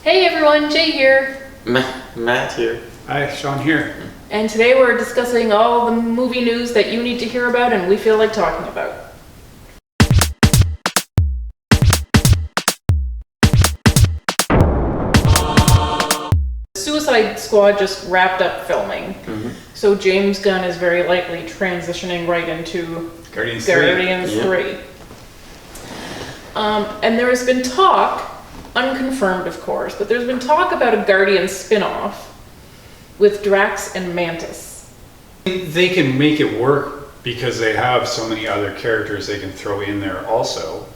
Hey everyone, Jay here. Matt here. Hi, Sean here. And today we're discussing all the movie news that you need to hear about and we feel like talking about. Suicide Squad just wrapped up filming. So James Gunn is very likely transitioning right into Guardians 3. And there has been talk, unconfirmed of course, but there's been talk about a Guardians spin-off with Drax and Mantis. They can make it work because they have so many other characters they can throw in there also.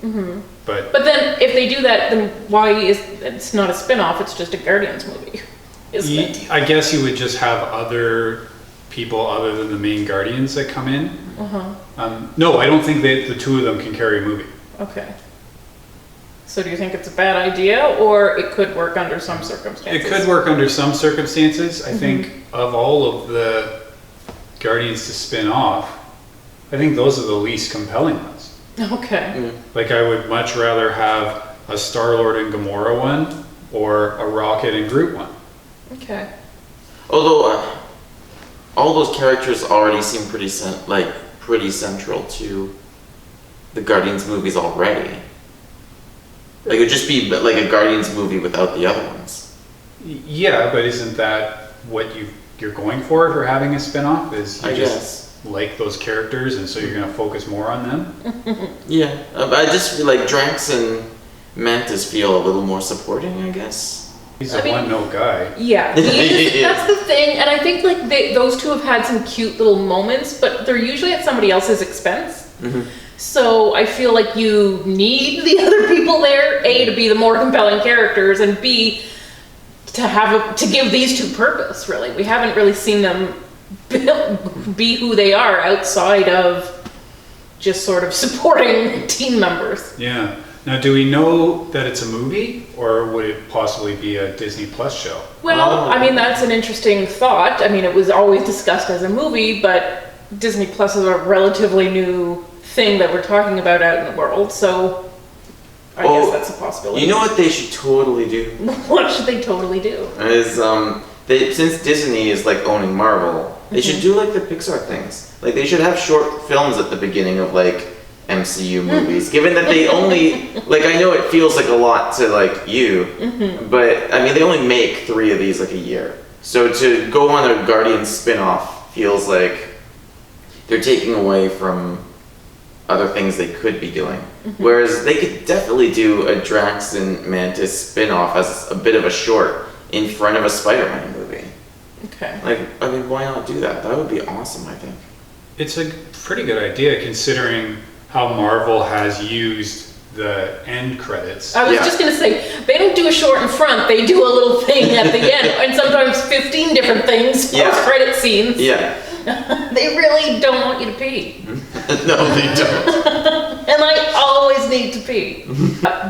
But then if they do that, then why is it's not a spin-off, it's just a Guardians movie, isn't it? I guess you would just have other people other than the main Guardians that come in. No, I don't think that the two of them can carry a movie. Okay. So do you think it's a bad idea, or it could work under some circumstances? It could work under some circumstances. I think of all of the Guardians to spin off, I think those are the least compelling ones. Okay. Like I would much rather have a Star-Lord and Gamora one or a Rocket and Groot one. Okay. Although all those characters already seem pretty central to the Guardians movies already. Like it would just be like a Guardians movie without the other ones. Yeah, but isn't that what you're going for having a spin-off? Is you just like those characters and so you're going to focus more on them? Yeah, I just feel like Drax and Mantis feel a little more supporting, I guess. He's a one-note guy. Yeah, that's the thing, and I think like those two have had some cute little moments, but they're usually at somebody else's expense. So I feel like you need the other people there, A, to be the more compelling characters, and B, to give these two purpose, really. We haven't really seen them be who they are outside of just sort of supporting team members. Yeah. Now, do we know that it's a movie, or would it possibly be a Disney Plus show? Well, I mean, that's an interesting thought. I mean, it was always discussed as a movie, but Disney Plus is a relatively new thing that we're talking about out in the world, so I guess that's a possibility. You know what they should totally do? What should they totally do? Is since Disney is like owning Marvel, they should do like the Pixar things. Like they should have short films at the beginning of like MCU movies. Given that they only like, I know it feels like a lot to like you, but I mean they only make 3 of these like a year. So to go on a Guardians spin-off feels like they're taking away from other things they could be doing. Whereas they could definitely do a Drax and Mantis spin-off as a bit of a short in front of a Spider-Man movie. Okay. Like, I mean, why not do that? That would be awesome, I think. It's a pretty good idea considering how Marvel has used the end credits. I was just going to say, they don't do a short in front, they do a little thing at the end, and sometimes 15 different things, post-credit scenes. Yeah. They really don't want you to pee. No, they don't. And I always need to pee.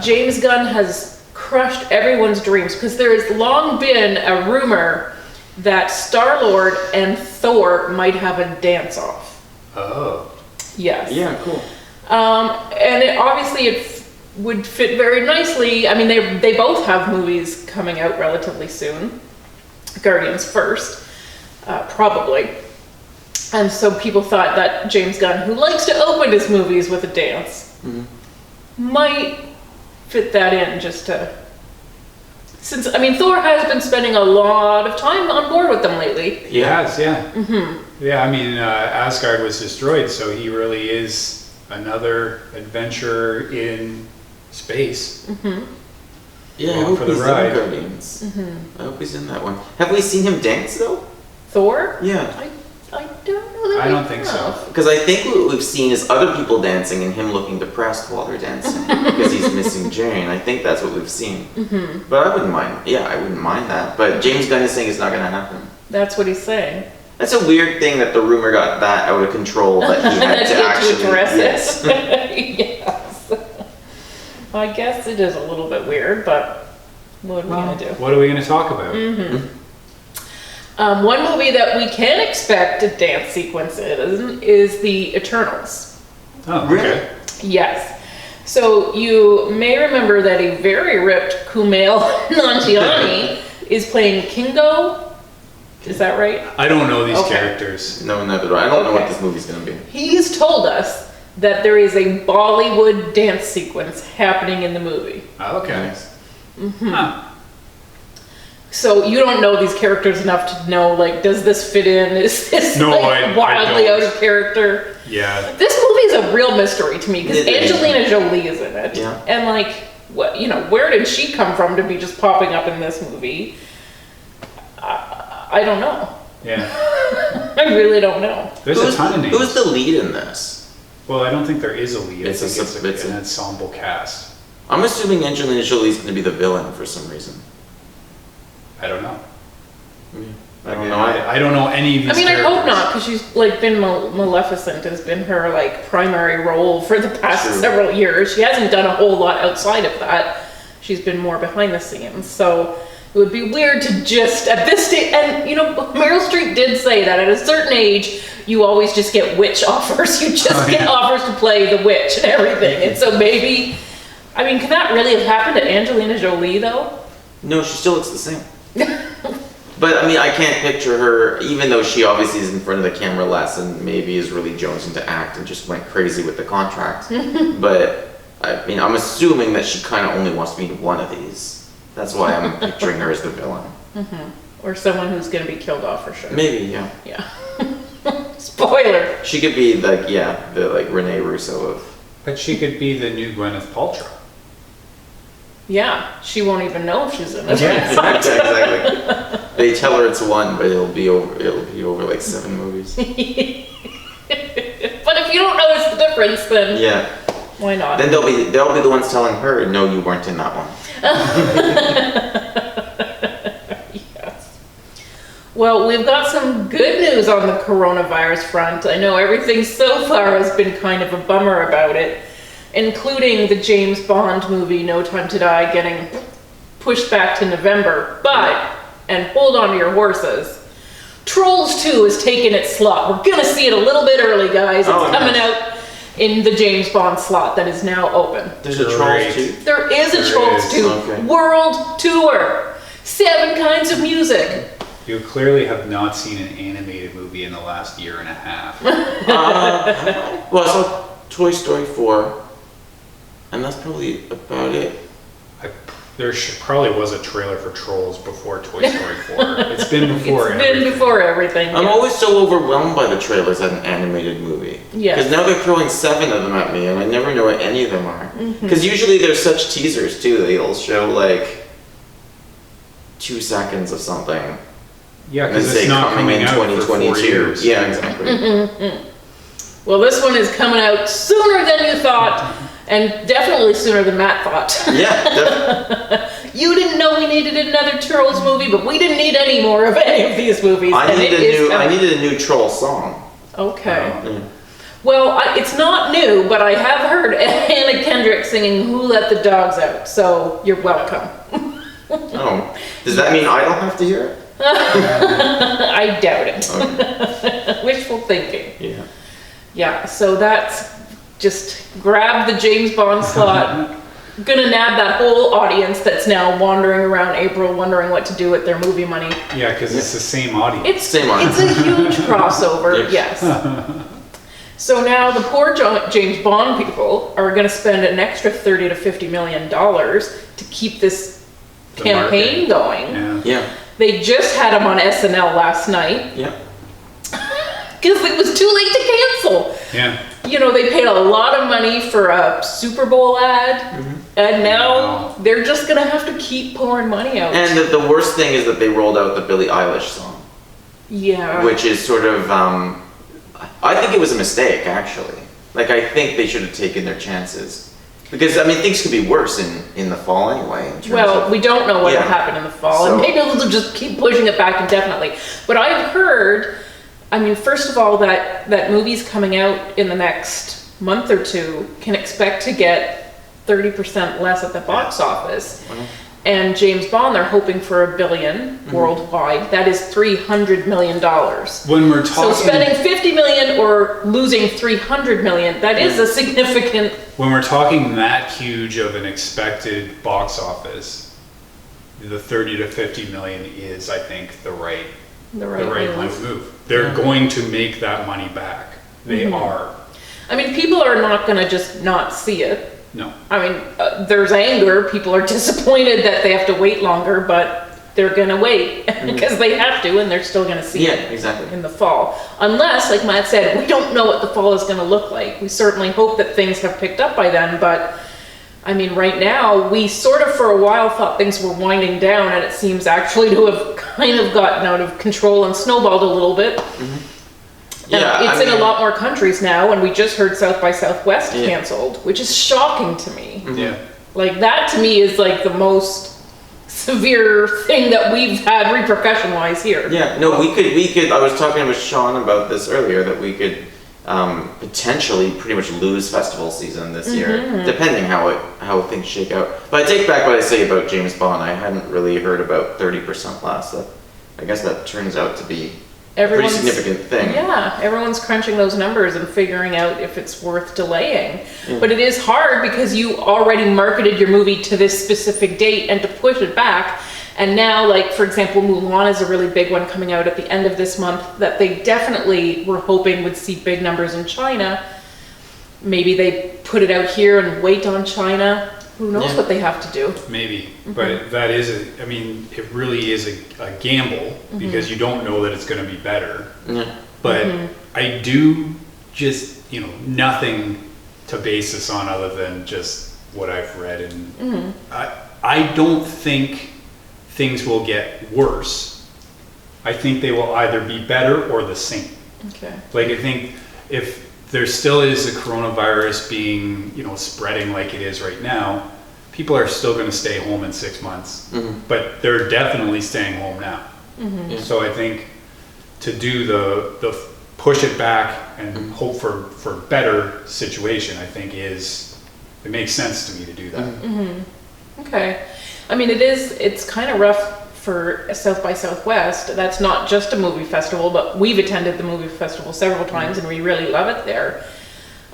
James Gunn has crushed everyone's dreams because there has long been a rumor that Star-Lord and Thor might have a dance-off. Oh. Yes. Yeah, cool. And obviously it would fit very nicely. I mean, they both have movies coming out relatively soon. Guardians first, probably. And so people thought that James Gunn, who likes to open his movies with a dance, might fit that in just to... Since, I mean, Thor has been spending a lot of time on board with them lately. He has, yeah. Yeah, I mean, Asgard was destroyed, so he really is another adventurer in space. Yeah, I hope he's in Guardians. I hope he's in that one. Have we seen him dance, though? Thor? Yeah. I don't know that I don't think so. Because I think what we've seen is other people dancing and him looking depressed while they're dancing because he's missing Jane. I think that's what we've seen. But I wouldn't mind. Yeah, I wouldn't mind that. But James Gunn is saying it's not going to happen. That's what he's saying. That's a weird thing that the rumor got that out of control that he had to actually address it. Yes. I guess it is a little bit weird, but what are we going to do? What are we going to talk about? One movie that we can expect a dance sequence in is The Eternals. Oh, okay. Yes. So you may remember that a very ripped Kumail Nanjiani is playing Kingo. Is that right? I don't know these characters. No, neither do I. I don't know what this movie's gonna be. He's told us that there is a Bollywood dance sequence happening in the movie. Okay. Nice. Huh. So you don't know these characters enough to know, like, does this fit in? Is this wildly out of character? Yeah. This movie is a real mystery to me because Angelina Jolie is in it. Yeah. And like, what, where did she come from to be just popping up in this movie? I don't know. Yeah. I really don't know. There's a ton of names. Who's the lead in this? Well, I don't think there is a lead. It's an ensemble cast. I'm assuming Angelina Jolie's going to be the villain for some reason. I don't know. I don't know. I don't know any of these characters. I hope not, because she's like been Maleficent has been her like primary role for the past several years. She hasn't done a whole lot outside of that. She's been more behind the scenes. So it would be weird to just at this stage, and Meryl Streep did say that at a certain age you always just get witch offers. You just get offers to play the witch and everything. And so maybe, can that really have happened to Angelina Jolie though? No, she still looks the same. But I can't picture her, even though she obviously is in front of the camera less and maybe is really jonesing to act and just went crazy with the contracts. But I'm assuming that she kind of only wants to be in one of these. That's why I'm picturing her as the villain. Or someone who's going to be killed off for sure. Maybe, yeah. Yeah. Spoiler. She could be the Renee Russo of. But she could be the new Gwyneth Paltrow. Yeah, she won't even know if she's in it. Yeah, exactly. They tell her it's one, but it'll be over like 7 movies. But if you don't notice the difference, then why not? Then they'll be the ones telling her, no, you weren't in that one. Yes. Well, we've got some good news on the coronavirus front. I know everything so far has been kind of a bummer about it, including the James Bond movie No Time to Die getting pushed back to November. But, and hold on to your horses, Trolls 2 has taken its slot. We're gonna see it a little bit early, guys. It's coming out in the James Bond slot that is now open. There's a Trolls 2? There is a Trolls 2 World Tour. 7 kinds of music. You clearly have not seen an animated movie in the last year and a half. Well, I saw Toy Story 4. And that's probably about it. There probably was a trailer for Trolls before Toy Story 4. It's been before everything. It's been before everything. I'm always so overwhelmed by the trailers at an animated movie. Yeah. Because now they're throwing 7 of them at me, and I never know what any of them are. Because usually there's such teasers too. They'll show like 2 seconds of something. Yeah, because it's not coming out for 4 years. Yeah, exactly. Well, this one is coming out sooner than you thought. And definitely sooner than Matt thought. Yeah, definitely. You didn't know we needed another Trolls movie, but we didn't need any more of any of these movies. I needed a new Troll song. Okay. Well, it's not new, but I have heard Anna Kendrick singing Who Let the Dogs Out, so you're welcome. Oh, does that mean I don't have to hear it? I doubt it. Okay. Wishful thinking. Yeah. Yeah, so that's just grab the James Bond slot. Gonna nab that whole audience that's now wandering around April wondering what to do with their movie money. Yeah, because it's the same audience. It's a huge crossover, yes. So now the poor James Bond people are gonna spend an extra $30 to $50 million to keep this campaign going. Yeah. They just had him on SNL last night. Yeah. Because it was too late to cancel. Yeah. They paid a lot of money for a Super Bowl ad, and now they're just gonna have to keep pouring money out. And the worst thing is that they rolled out the Billie Eilish song. Yeah. Which is sort of, I think it was a mistake, actually. Like, I think they should have taken their chances. Because, things could be worse in the fall anyway. We don't know what will happen in the fall, and maybe they'll just keep pushing it back indefinitely. But I've heard, first of all, that movies coming out in the next month or two can expect to get 30% less at the box office. And James Bond, they're hoping for $1 billion worldwide. That is $300 million. When we're talking, So spending $50 million or losing $300 million, that is a significant. when we're talking that huge of an expected box office, the 30 to 50 million is, I think, the right move. They're going to make that money back. They are. I mean, people are not going to just not see it. No. I mean, there's anger. People are disappointed that they have to wait longer, but they're going to wait because they have to, and they're still going to see it in the fall. Unless, like Matt said, we don't know what the fall is going to look like. We certainly hope that things have picked up by then, but I mean, right now, we sort of for a while thought things were winding down, and it seems actually to have kind of gotten out of control and snowballed a little bit. Yeah, it's in a lot more countries now, and we just heard South by Southwest canceled, which is shocking to me. Yeah. Like, that to me is like the most severe thing that we've had repercussion-wise here. Yeah, no, we could, I was talking with Sean about this earlier, that we could potentially pretty much lose festival season this year, depending how things shake out. But I take back what I say about James Bond. I hadn't really heard about 30% less. I guess that turns out to be a pretty significant thing. Yeah, everyone's crunching those numbers and figuring out if it's worth delaying. But it is hard because you already marketed your movie to this specific date, and to push it back. And now, like, for example, Mulan is a really big one coming out at the end of this month that they definitely were hoping would see big numbers in China. Maybe they put it out here and wait on China. Who knows what they have to do? Maybe, but that is, it really is a gamble because you don't know that it's going to be better. Yeah. But I do just, nothing to base this on other than just what I've read. And I don't think things will get worse. I think they will either be better or the same. Okay. Like, I think if there still is a coronavirus being, spreading like it is right now, people are still going to stay home in 6 months, but they're definitely staying home now. So I think to do the push it back and hope for better situation, I think it makes sense to me to do that. Okay. I mean, it's kind of rough for South by Southwest. That's not just a movie festival, but we've attended the movie festival several times and we really love it there.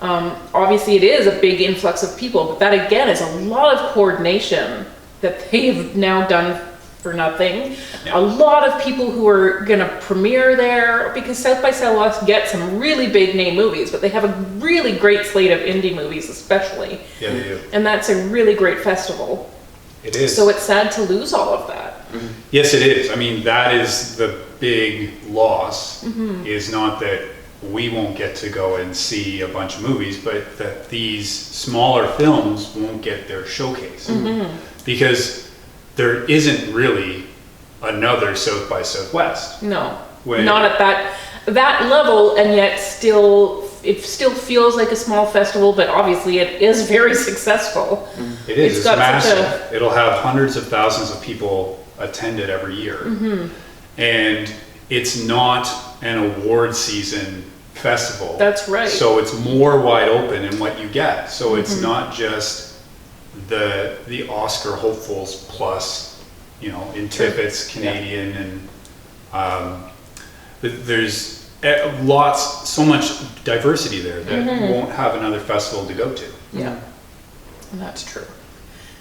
Obviously it is a big influx of people, but that again is a lot of coordination that they've now done for nothing. A lot of people who are gonna premiere there, because South by Southwest gets some really big name movies, but they have a really great slate of indie movies especially. Yeah, they do. And that's a really great festival. It is. So it's sad to lose all of that. Yes, it is. I mean, that is the big loss, is not that we won't get to go and see a bunch of movies, but that these smaller films won't get their showcase. Because there isn't really another South by Southwest. No, not at that level, and yet it still feels like a small festival, but obviously it is very successful. It is. It's massive. It'll have hundreds of thousands of people attend it every year. And it's not an award season festival. That's right. So it's more wide open in what you get. So it's not just the Oscar hopefuls plus, in Canadian, and there's so much diversity there that you won't have another festival to go to. Yeah, and that's true.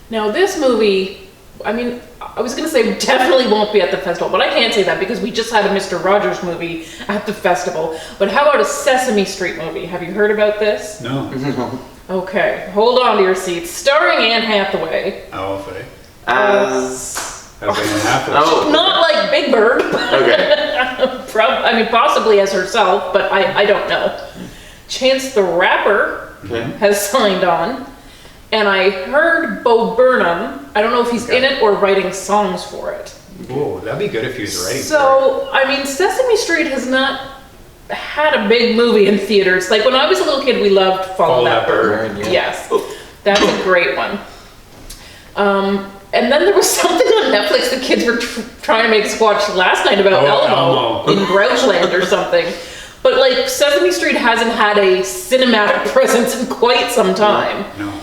Now this movie, I mean, I was going to say definitely won't be at the festival, but I can't say that because we just had a Mr. Rogers movie at the festival. But how about a Sesame Street movie? Have you heard about this? No. Okay, hold on to your seats. Starring Anne Hathaway. Oh, okay. As Anne Hathaway. Oh. Not like Big Bird. Okay. Possibly as herself, but I don't know. Chance the Rapper has signed on. And I heard Bo Burnham, I don't know if he's in it or writing songs for it. Whoa, that'd be good if he was writing for it. So, I mean, Sesame Street has not had a big movie in theaters. Like when I was a little kid, we loved Follow That Bird. Yes, that's a great one. And then there was something on Netflix the kids were trying to make us watch last night about Elmo in Grouchland or something. But like Sesame Street hasn't had a cinematic presence in quite some time. No.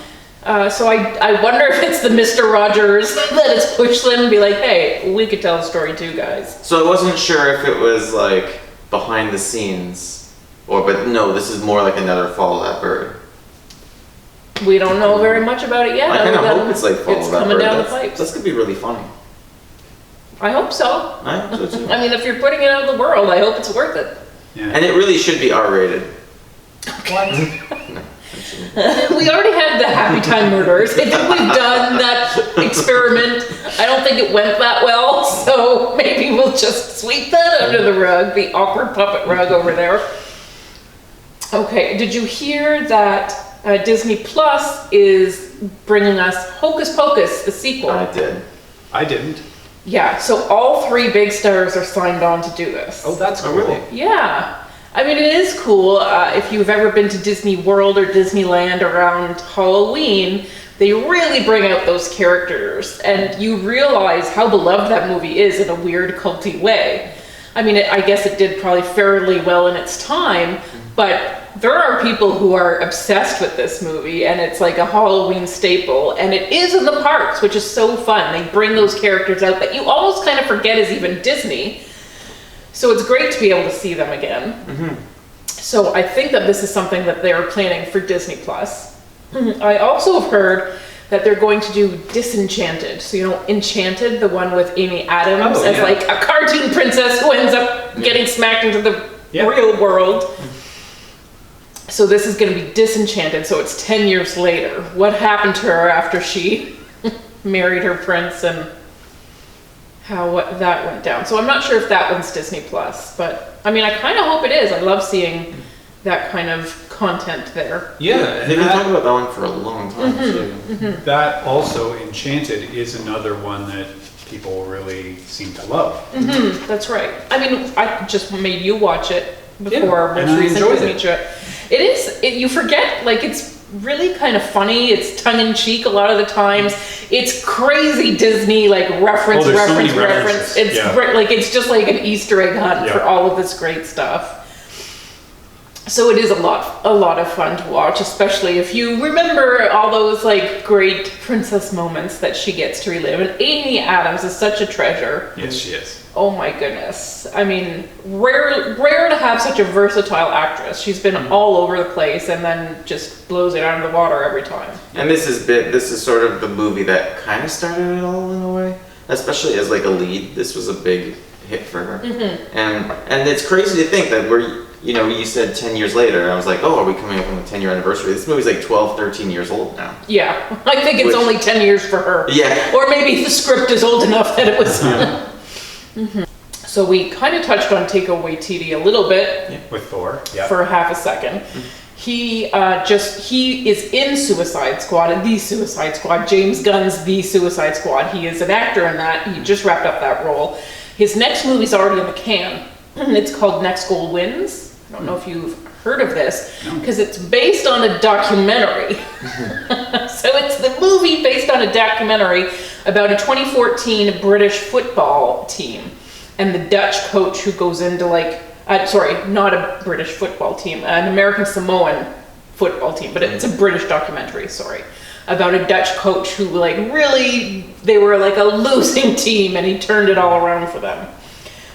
So I wonder if it's the Mr. Rogers that has pushed them and be like, hey, we could tell a story too, guys. So I wasn't sure if it was like behind the scenes, but no, this is more like another Follow That Bird. We don't know very much about it yet. I kind of hope it's like Follow it's That coming Bird. down the pipes. That's gonna be really funny. I hope so. I hope so too. I mean, if you're putting it out in the world, I hope it's worth it. Yeah. And it really should be R-rated. What? We already had the Happy Time Murders. I think we've done that experiment. I don't think it went that well, so maybe we'll just sweep that under the rug, the awkward puppet rug over there. Okay, did you hear that Disney Plus is bringing us Hocus Pocus, the sequel? I did. I didn't. Yeah, so all 3 big stars are signed on to do this. Oh, that's cool. Oh, really? Yeah. I mean, it is cool. If you've ever been to Disney World or Disneyland around Halloween, they really bring out those characters, and you realize how beloved that movie is in a weird, culty way. I mean, I guess it did probably fairly well in its time, but there are people who are obsessed with this movie, and it's like a Halloween staple, and it is in the parks, which is so fun. They bring those characters out that you almost kind of forget is even Disney. So it's great to be able to see them again. Mm-hmm. So I think that this is something that they're planning for Disney Plus. I also have heard that they're going to do Disenchanted. So, you know, Enchanted, the one with Amy Adams as like a cartoon princess who ends up getting smacked into the real world. So this is going to be Disenchanted. So it's 10 years later. What happened to her after she married her prince and how that went down. So I'm not sure if that one's Disney Plus, but I mean, I kind of hope it is. I love seeing that kind of content there. Yeah, They've been talking about that one for a long time too. Mm-hmm. That also, Enchanted, is another one that people really seem to love. Mm-hmm. That's right. I mean, I just made you watch it before and most I recent enjoyed Disney trip. It is. You forget, like, it's really kind of funny. It's tongue-in-cheek a lot of the times. It's crazy Disney, like, reference. There's so many references. It's like, it's just like an Easter egg hunt for Yeah. all of this great stuff. So it is a lot of fun to watch, especially if you remember all those like great princess moments that she gets to relive. And Amy Adams is such a treasure. Yes, she is. Oh my goodness. I mean, rare to have such a versatile actress. She's been all over the place and then just blows it out of the water every time. And this is sort of the movie that kind of started it all in a way, especially as like a lead. This was a big hit for her. Mm-hmm. And it's crazy to think that you said 10 years later, and I was like, oh, are we coming up on the 10-year anniversary? This movie's like 12, 13 years old now. Yeah, I think it's only 10 years for her. Yeah. Or maybe the script is old enough that it was... Mm-hmm. So we kind of touched on Taika Waititi a little bit. With Thor, for half a second. He is in Suicide Squad, The Suicide Squad, James Gunn's The Suicide Squad. He is an actor in that. He just wrapped up that role. His next movie's already in the can. It's called Next Goal Wins. I don't know if you've heard of this, because it's based on a documentary. So it's the movie based on a documentary about a 2014 British football team and the Dutch coach who goes into not a British football team, an American Samoan football team, but it's a British documentary, about a Dutch coach who they were like a losing team and he turned it all around for them.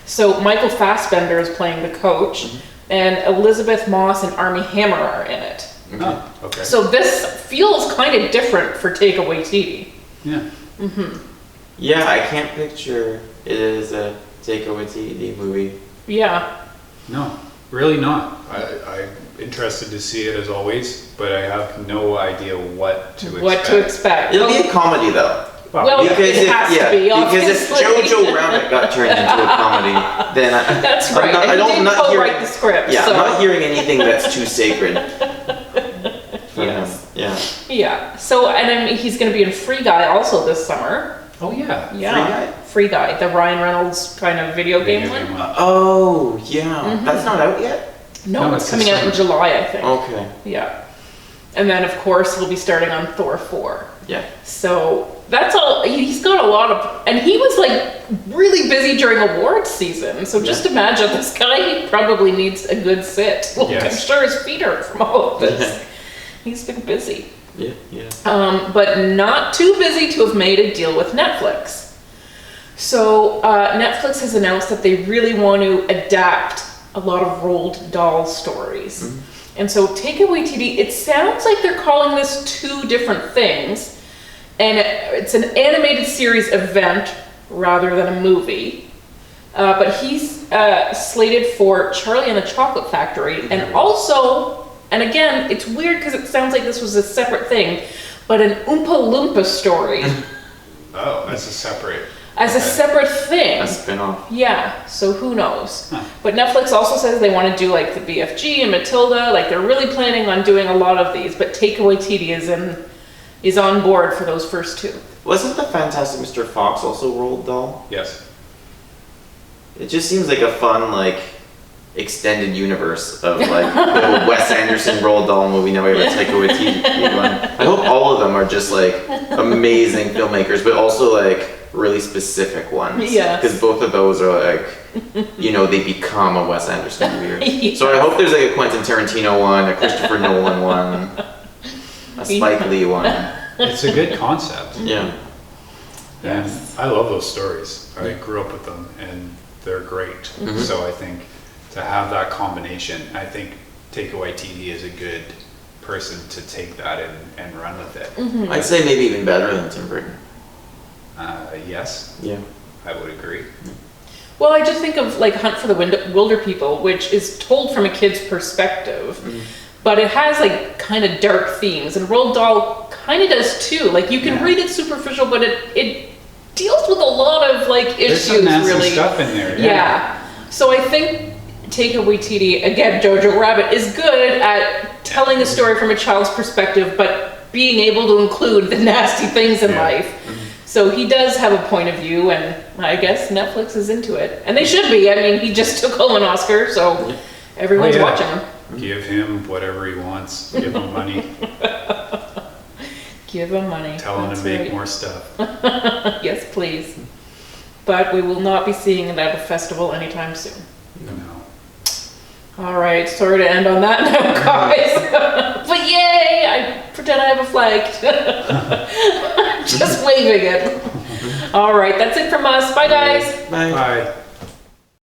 So Michael Fassbender is playing the coach, and Elizabeth Moss and Armie Hammer are in it. Oh, okay. So this feels kind of different for Taika Waititi. Yeah. Mm-hmm. Yeah, I can't picture it as a Taika Waititi movie. Yeah. No, really not. I'm interested to see it as always, but I have no idea what to expect. What to expect. It'll be a comedy though. Well, it has to be, because if Jojo Rabbit got turned into a comedy, then that's right. I'm not co-write the script. Yeah, so. I'm not hearing anything that's too sacred. Yes. Yeah. Yeah. So, and he's going to be in Free Guy also this summer. Oh yeah. Yeah. Free Guy, the Ryan Reynolds kind of video game one. Oh yeah, that's not out yet. No, it's coming out in July, I think. Okay. Yeah. And then, of course, we'll be starting on Thor 4. Yeah. So that's all. He's got a lot of, and he was like really busy during awards season. So just imagine this guy. He probably needs a good sit. Look, I'm sure his feet hurt from all of this. He's been busy. Yeah, yeah. but not too busy to have made a deal with Netflix. So Netflix has announced that they really want to adapt a lot of Roald Dahl stories. Mm-hmm. And so Taika Waititi, it sounds like they're calling this two different things. And it's an animated series event rather than a movie. But he's slated for Charlie and the Chocolate Factory. Mm-hmm. And also, and again, it's weird because it sounds like this was a separate thing, but an Oompa Loompa story. Oh, that's a separate... As a separate thing. A spin-off. Yeah, so who knows? Huh. But Netflix also says they want to do like the BFG and Matilda, like they're really planning on doing a lot of these, but Taika Waititi is on board for those first two. Wasn't the Fantastic Mr. Fox also Roald Dahl? Yes. It just seems like a fun, like, extended universe of, like, the Wes Anderson Roald Dahl movie. Now we have a Taika Waititi one. I hope all of them are just, like, amazing filmmakers, but also, like, really specific ones. Yeah. Because both of those are, like, you know, they become a Wes Anderson movie. Yes. So I hope there's, like, a Quentin Tarantino one, a Christopher Nolan one, a Spike Lee one. It's a good concept. Yeah. And I love those stories. I grew up with them, and they're great. Mm-hmm. So I think to have that combination, I think Taika Waititi is a good person to take that and run with it. Mm-hmm. I'd say maybe even better than Tim Burton. Yes, Yeah. I would agree. Well, I just think of like Hunt for the Wilder People, which is told from a kid's perspective, but it has like kind of dark themes, and Roald Dahl kind of does too. Like you can read it superficial, but it deals with a lot of like There's issues, some nasty really. stuff in there. Yeah. So I think Taika Waititi, again, Jojo Rabbit, is good at telling the story from a child's perspective, but being able to include the nasty things in life. So he does have a point of view, and I guess Netflix is into it. And they should be. I mean, he just took home an Oscar, so everyone's watching him. Give him whatever he wants. Give him money. Give him money. Tell him That's to make right. more stuff. Yes, please. But we will not be seeing it at a festival anytime soon. No. All right, sorry to end on that note, guys. But yay! I pretend I have a flag. Just waving it. All right, that's it from us. Bye, guys. Bye. Bye.